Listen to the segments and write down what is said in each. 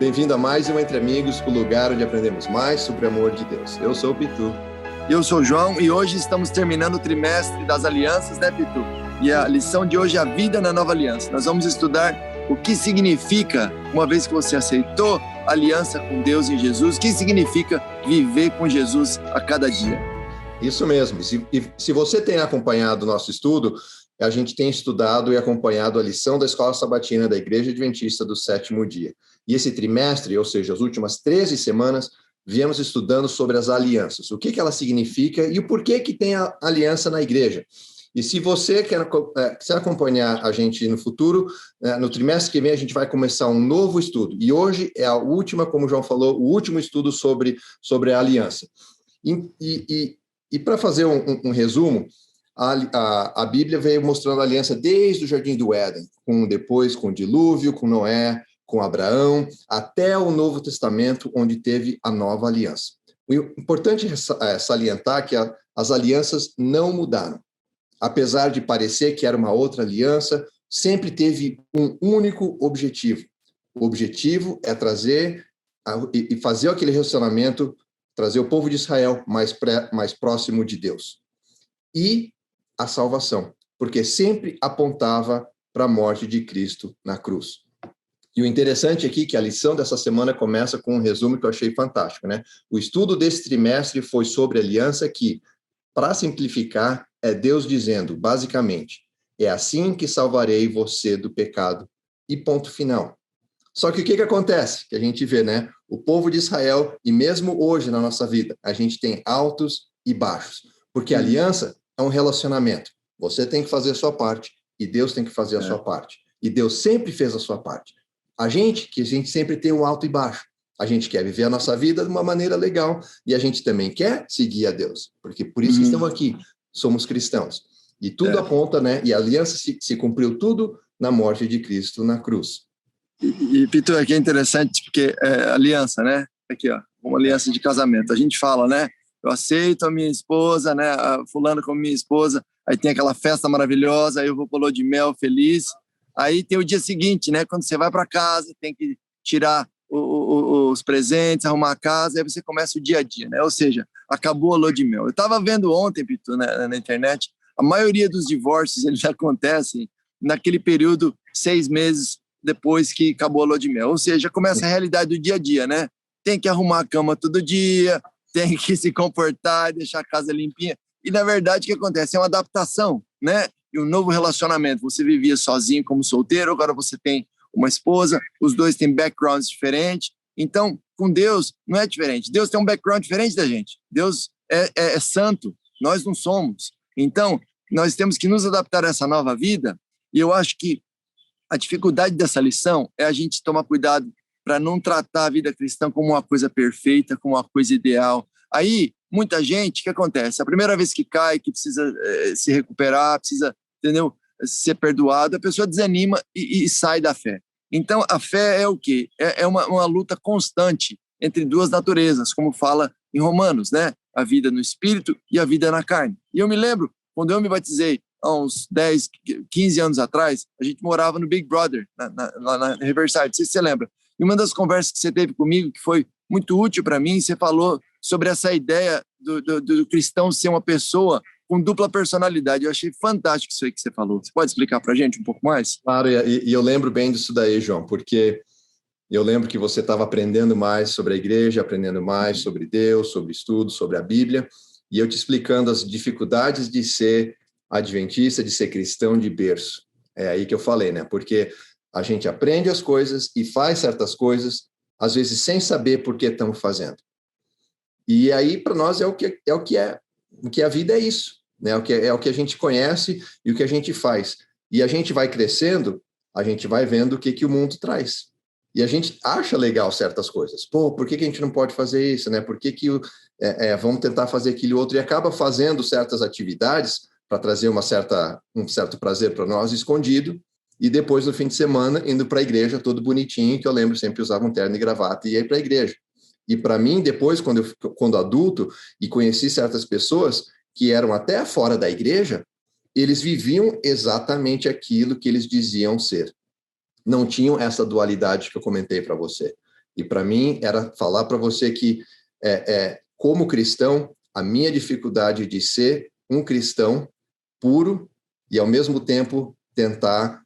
Bem-vindo a mais um Entre Amigos, o lugar onde aprendemos mais sobre o amor de Deus. Eu sou o Pitu. Eu sou o João e hoje estamos terminando o trimestre das alianças, né, Pitu? E a lição de hoje é a vida na nova aliança. Nós vamos estudar o que significa, uma vez que você aceitou a aliança com Deus em Jesus, o que significa viver com Jesus a cada dia. Isso mesmo. E se você tem acompanhado o nosso estudo, a gente tem estudado e acompanhado a lição da Escola Sabatina da Igreja Adventista do Sétimo Dia. E esse trimestre, ou seja, as últimas 13 semanas, viemos estudando sobre as alianças, o que ela significa e o porquê que tem a aliança na igreja. E se você quer acompanhar a gente no futuro, no trimestre que vem a gente vai começar um novo estudo. E hoje é a última, como o João falou, o último estudo sobre a aliança. E para fazer um resumo, a Bíblia veio mostrando a aliança desde o Jardim do Éden, depois com o dilúvio, com Noé, com Abraão, até o Novo Testamento, onde teve a nova aliança. O importante é salientar que as alianças não mudaram. Apesar de parecer que era uma outra aliança, sempre teve um único objetivo. O objetivo é trazer e fazer aquele relacionamento, trazer o povo de Israel mais próximo de Deus. E a salvação, porque sempre apontava para a morte de Cristo na cruz. E o interessante aqui é que a lição dessa semana começa com um resumo que eu achei fantástico, né? O estudo desse trimestre foi sobre aliança que, para simplificar, é Deus dizendo, basicamente, é assim que salvarei você do pecado. E ponto final. Só que o que acontece? Que a gente vê, né? O povo de Israel, e mesmo hoje na nossa vida, a gente tem altos e baixos. Porque a aliança é um relacionamento. Você tem que fazer a sua parte e Deus tem que fazer a sua parte. E Deus sempre fez a sua parte. A gente sempre tem um alto e baixo. A gente quer viver a nossa vida de uma maneira legal e a gente também quer seguir a Deus, porque por isso que estamos aqui, somos cristãos. E tudo aponta, né? E a aliança se cumpriu tudo na morte de Cristo na cruz. E Pitu, aqui é interessante porque aliança, né? Aqui, ó, uma aliança de casamento. A gente fala, né? Eu aceito a minha esposa, né? A fulano como minha esposa. Aí tem aquela festa maravilhosa, aí eu vou para o lua de mel feliz. Aí tem o dia seguinte, né? Quando você vai para casa, tem que tirar os presentes, arrumar a casa, aí você começa o dia a dia, né? Ou seja, acabou a lua de mel. Eu estava vendo ontem, Pitu, na internet, a maioria dos divórcios eles acontecem naquele período 6 meses depois que acabou a lua de mel. Ou seja, começa a realidade do dia a dia, né? Tem que arrumar a cama todo dia, tem que se comportar, deixar a casa limpinha. E, na verdade, o que acontece? É uma adaptação, né? E um novo relacionamento. Você vivia sozinho como solteiro, agora você tem uma esposa, os dois têm backgrounds diferentes. Então, com Deus, não é diferente. Deus tem um background diferente da gente. Deus é santo, nós não somos. Então, nós temos que nos adaptar a essa nova vida, e eu acho que a dificuldade dessa lição é a gente tomar cuidado para não tratar a vida cristã como uma coisa perfeita, como uma coisa ideal. Aí, muita gente, o que acontece? A primeira vez que cai, que precisa se recuperar, precisa, entendeu, ser perdoado, a pessoa desanima e sai da fé. Então, a fé é o quê? É uma luta constante entre duas naturezas, como fala em Romanos, né? A vida no espírito e a vida na carne. E eu me lembro, quando eu me batizei, há uns 10, 15 anos atrás, a gente morava no Big Brother, lá na Riverside, não sei se você lembra. E uma das conversas que você teve comigo, que foi muito útil para mim, você falou sobre essa ideia do cristão ser uma pessoa com dupla personalidade. Eu achei fantástico isso aí que você falou. Você pode explicar para a gente um pouco mais? Claro, e eu lembro bem disso daí, João, porque eu lembro que você estava aprendendo mais sobre a igreja, aprendendo mais sobre Deus, sobre estudo, sobre a Bíblia, e eu te explicando as dificuldades de ser adventista, de ser cristão de berço. É aí que eu falei, né? Porque a gente aprende as coisas e faz certas coisas, às vezes sem saber por que estamos fazendo. E aí, para nós, o que a vida é isso, né? É o que a gente conhece e o que a gente faz. E a gente vai crescendo, a gente vai vendo o que o mundo traz. E a gente acha legal certas coisas. Pô, por que a gente não pode fazer isso, né? Por que vamos tentar fazer aquilo outro? E acaba fazendo certas atividades para trazer um certo prazer para nós escondido, e depois, no fim de semana, indo para a igreja todo bonitinho, que eu lembro sempre usava um terno e gravata e ia para a igreja. E para mim, depois, quando adulto, e conheci certas pessoas que eram até fora da igreja, eles viviam exatamente aquilo que eles diziam ser. Não tinham essa dualidade que eu comentei para você. E para mim era falar para você que, como cristão, a minha dificuldade de ser um cristão puro e, ao mesmo tempo, tentar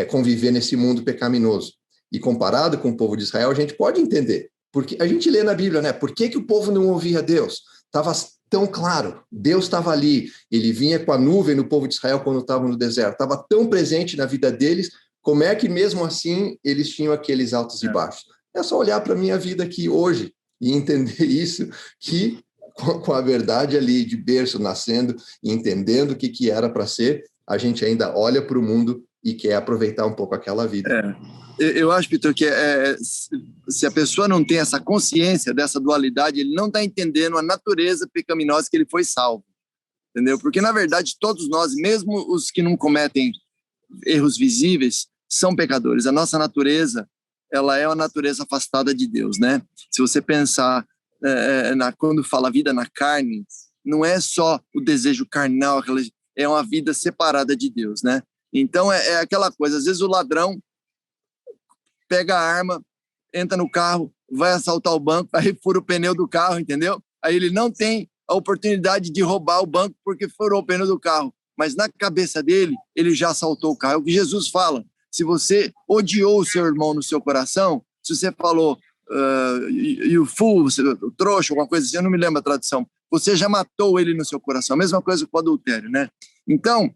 conviver nesse mundo pecaminoso. E comparado com o povo de Israel, a gente pode entender. Porque a gente lê na Bíblia, né? Por que o povo não ouvia Deus? Estava tão claro, Deus estava ali, ele vinha com a nuvem no povo de Israel quando estavam no deserto, estava tão presente na vida deles, como é que mesmo assim eles tinham aqueles altos e baixos? É só olhar para a minha vida aqui hoje e entender isso, que com a verdade ali de berço nascendo e entendendo o que era para ser, a gente ainda olha para o mundo e quer aproveitar um pouco aquela vida. Eu acho, Vitor, que se a pessoa não tem essa consciência dessa dualidade, ele não está entendendo a natureza pecaminosa que ele foi salvo, entendeu? Porque, na verdade, todos nós, mesmo os que não cometem erros visíveis, são pecadores. A nossa natureza, ela é uma natureza afastada de Deus, né? Se você pensar quando fala vida na carne, não é só o desejo carnal, é uma vida separada de Deus, né? Então, é aquela coisa, às vezes o ladrão pega a arma, entra no carro, vai assaltar o banco, aí fura o pneu do carro, entendeu? Aí ele não tem a oportunidade de roubar o banco porque furou o pneu do carro. Mas na cabeça dele, ele já assaltou o carro. É o que Jesus fala. Se você odiou o seu irmão no seu coração, se você falou you fool, o trouxa, alguma coisa assim, eu não me lembro a tradução, você já matou ele no seu coração. A mesma coisa com o adultério, né? Então,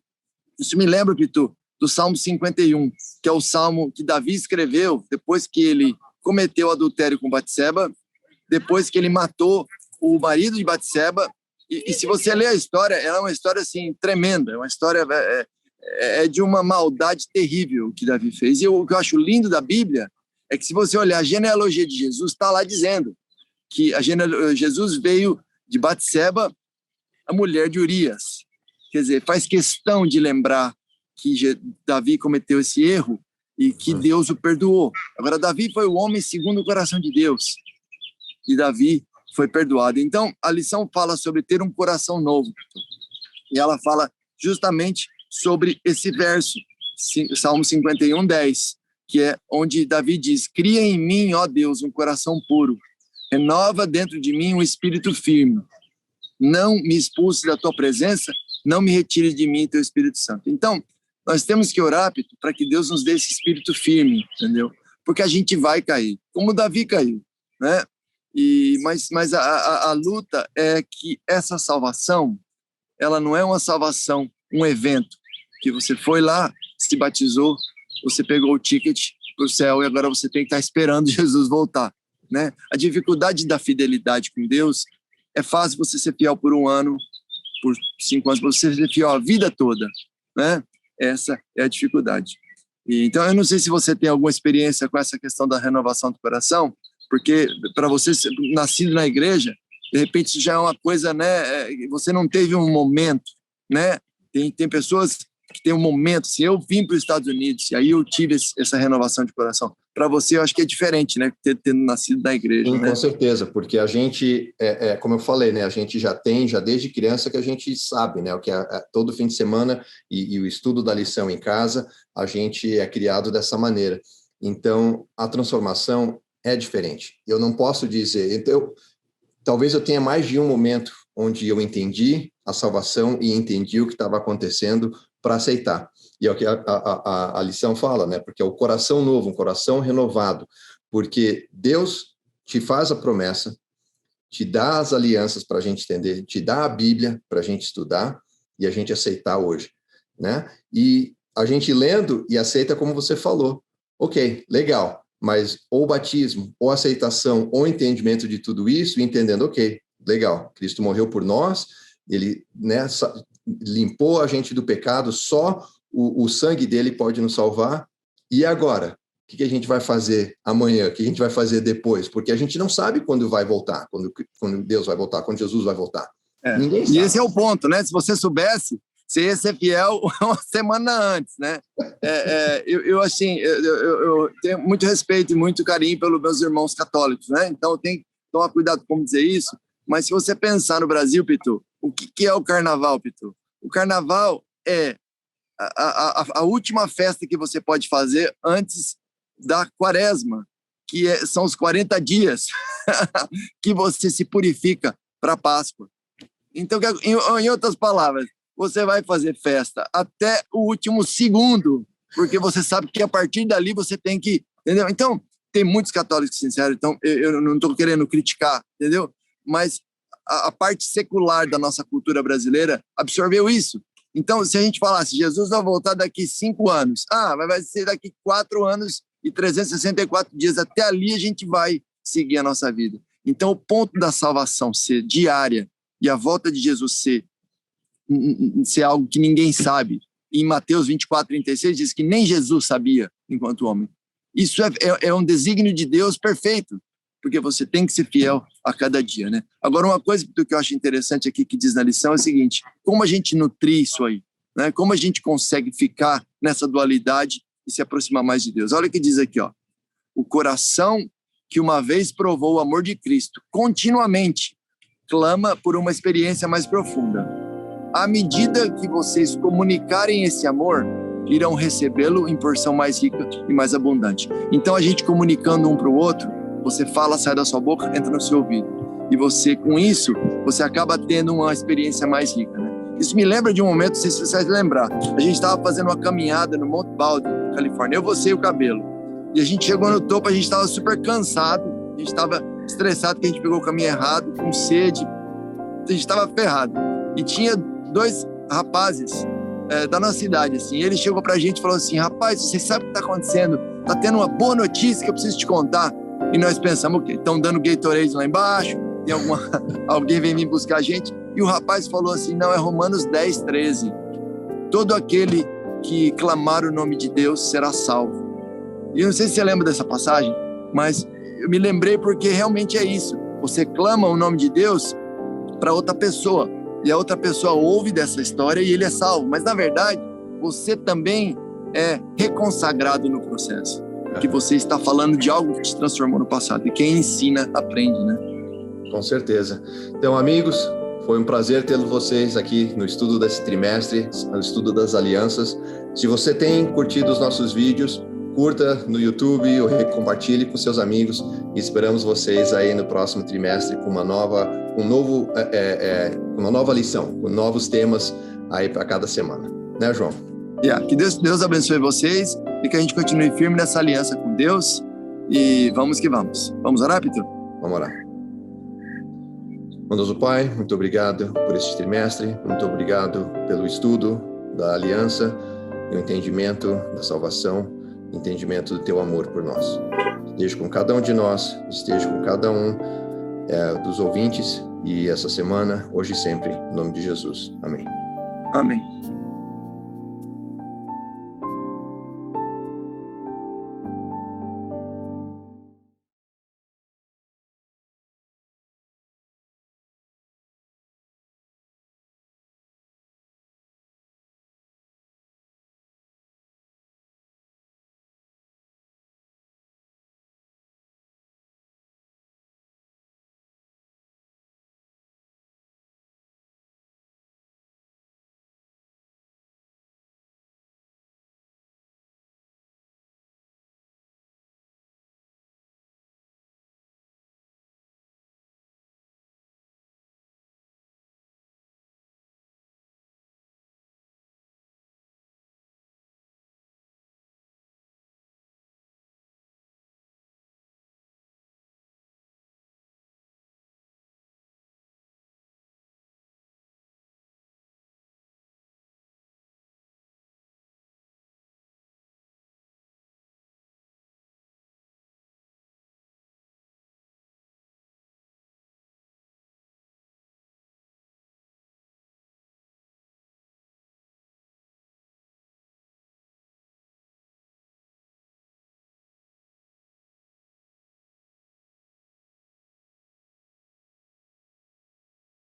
isso me lembra, Pitu, do Salmo 51, que é o salmo que Davi escreveu depois que ele cometeu adultério com Batseba, depois que ele matou o marido de Batseba. E se você ler a história, ela é uma história assim tremenda, é uma história de uma maldade terrível que Davi fez. E o que eu acho lindo da Bíblia é que, se você olhar a genealogia de Jesus, está lá dizendo que Jesus veio de Batseba, a mulher de Urias. Quer dizer, faz questão de lembrar que Davi cometeu esse erro e que Deus o perdoou. Agora, Davi foi o homem segundo o coração de Deus. E Davi foi perdoado. Então, a lição fala sobre ter um coração novo. E ela fala justamente sobre esse verso, Salmo 51, 10, que é onde Davi diz: cria em mim, ó Deus, um coração puro. Renova dentro de mim um espírito firme. Não me expulse da tua presença, não me retire de mim teu Espírito Santo. Então, nós temos que orar, Pito, para que Deus nos dê esse espírito firme, entendeu? Porque a gente vai cair, como Davi caiu, né? Mas a luta é que essa salvação, ela não é uma salvação, um evento, que você foi lá, se batizou, você pegou o ticket para o céu e agora você tem que estar esperando Jesus voltar, né? A dificuldade da fidelidade com Deus é fácil você ser fiel por 1 ano, por 5 anos, você ser fiel a vida toda, né? Essa é a dificuldade. Então, eu não sei se você tem alguma experiência com essa questão da renovação do coração, porque para você ser nascido na igreja, de repente isso já é uma coisa, né? Você não teve um momento, né? Tem pessoas que têm um momento, assim, eu vim para os Estados Unidos e aí eu tive essa renovação de coração. Para você, eu acho que é diferente, né? Tendo nascido na igreja. Sim, né? Com certeza, porque a gente, como eu falei, né? A gente já desde criança que a gente sabe, né? O que todo fim de semana e o estudo da lição em casa, a gente é criado dessa maneira. Então, a transformação é diferente. Eu não posso dizer... Então, talvez eu tenha mais de um momento onde eu entendi a salvação e entendi o que estava acontecendo para aceitar. E é o que a lição fala, né? Porque é o coração novo, um coração renovado. Porque Deus te faz a promessa, te dá as alianças para a gente entender, te dá a Bíblia para a gente estudar e a gente aceitar hoje, né? E a gente lendo e aceita como você falou. Ok, legal. Mas ou batismo, ou aceitação, ou entendimento de tudo isso, entendendo, ok, legal, Cristo morreu por nós, ele, né, limpou a gente do pecado, só o sangue dele pode nos salvar. E agora? O que a gente vai fazer amanhã? O que a gente vai fazer depois? Porque a gente não sabe quando vai voltar, quando Deus vai voltar, quando Jesus vai voltar. Ninguém sabe. E esse é o ponto, né? Se você soubesse, você ia ser fiel uma semana antes, né? Eu tenho muito respeito e muito carinho pelos meus irmãos católicos, né? Então eu tenho que tomar cuidado como dizer isso. Mas se você pensar no Brasil, Pitu, o que é o carnaval, Pitu? O carnaval é a última festa que você pode fazer antes da quaresma, são os 40 dias que você se purifica para a Páscoa. Então, em outras palavras, você vai fazer festa até o último segundo, porque você sabe que a partir dali você tem que... Entendeu? Então, tem muitos católicos sinceros, então eu não estou querendo criticar, entendeu? Mas a parte secular da nossa cultura brasileira absorveu isso. Então, se a gente falasse, Jesus vai voltar daqui 5 anos, vai ser daqui 4 anos e 364 dias, até ali a gente vai seguir a nossa vida. Então, o ponto da salvação ser diária e a volta de Jesus ser algo que ninguém sabe. Em Mateus 24:36 diz que nem Jesus sabia enquanto homem. Isso é um desígnio de Deus perfeito, porque você tem que ser fiel a cada dia, né? Agora, uma coisa que eu acho interessante aqui que diz na lição é o seguinte: como a gente nutrir isso aí, né? Como a gente consegue ficar nessa dualidade e se aproximar mais de Deus? Olha o que diz aqui, ó. O coração que uma vez provou o amor de Cristo continuamente clama por uma experiência mais profunda. À medida que vocês comunicarem esse amor, irão recebê-lo em porção mais rica e mais abundante. Então, a gente comunicando um para o outro, você fala, sai da sua boca, entra no seu ouvido. E você, com isso, você acaba tendo uma experiência mais rica, né? Isso me lembra de um momento, não sei se você vai lembrar. A gente estava fazendo uma caminhada no Mount Baldy, na Califórnia, eu, você e o Cabelo. E a gente chegou no topo, a gente estava super cansado, a gente estava estressado porque a gente pegou o caminho errado, com sede, a gente estava ferrado. E tinha 2 rapazes da nossa cidade, assim. Ele chegou pra gente e falou assim: rapaz, você sabe o que tá acontecendo? Tá tendo uma boa notícia que eu preciso te contar. E nós pensamos o quê? Estão dando Gatorade lá embaixo, tem alguém vem vir buscar a gente. E o rapaz falou assim: não, é Romanos 10:13. Todo aquele que clamar o nome de Deus será salvo. E eu não sei se você lembra dessa passagem, mas eu me lembrei porque realmente é isso. Você clama o nome de Deus para outra pessoa, e a outra pessoa ouve dessa história e ele é salvo. Mas, na verdade, você também é reconsagrado no processo. Que você está falando de algo que te transformou no passado. E quem ensina, aprende, né? Com certeza. Então, amigos, foi um prazer tê-los vocês aqui no estudo desse trimestre, no estudo das alianças. Se você tem curtido os nossos vídeos, curta no YouTube ou compartilhe com seus amigos. E esperamos vocês aí no próximo trimestre com uma nova lição, com novos temas aí para cada semana. Né, João? Que Deus abençoe vocês e que a gente continue firme nessa aliança com Deus. E vamos que vamos. Vamos orar, Pitu? Vamos orar. Bondoso Pai, muito obrigado por este trimestre. Muito obrigado pelo estudo da aliança e o entendimento da salvação, entendimento do teu amor por nós. Esteja com cada um de nós, esteja com cada um dos ouvintes, e essa semana, hoje e sempre, em nome de Jesus. Amém. Amém.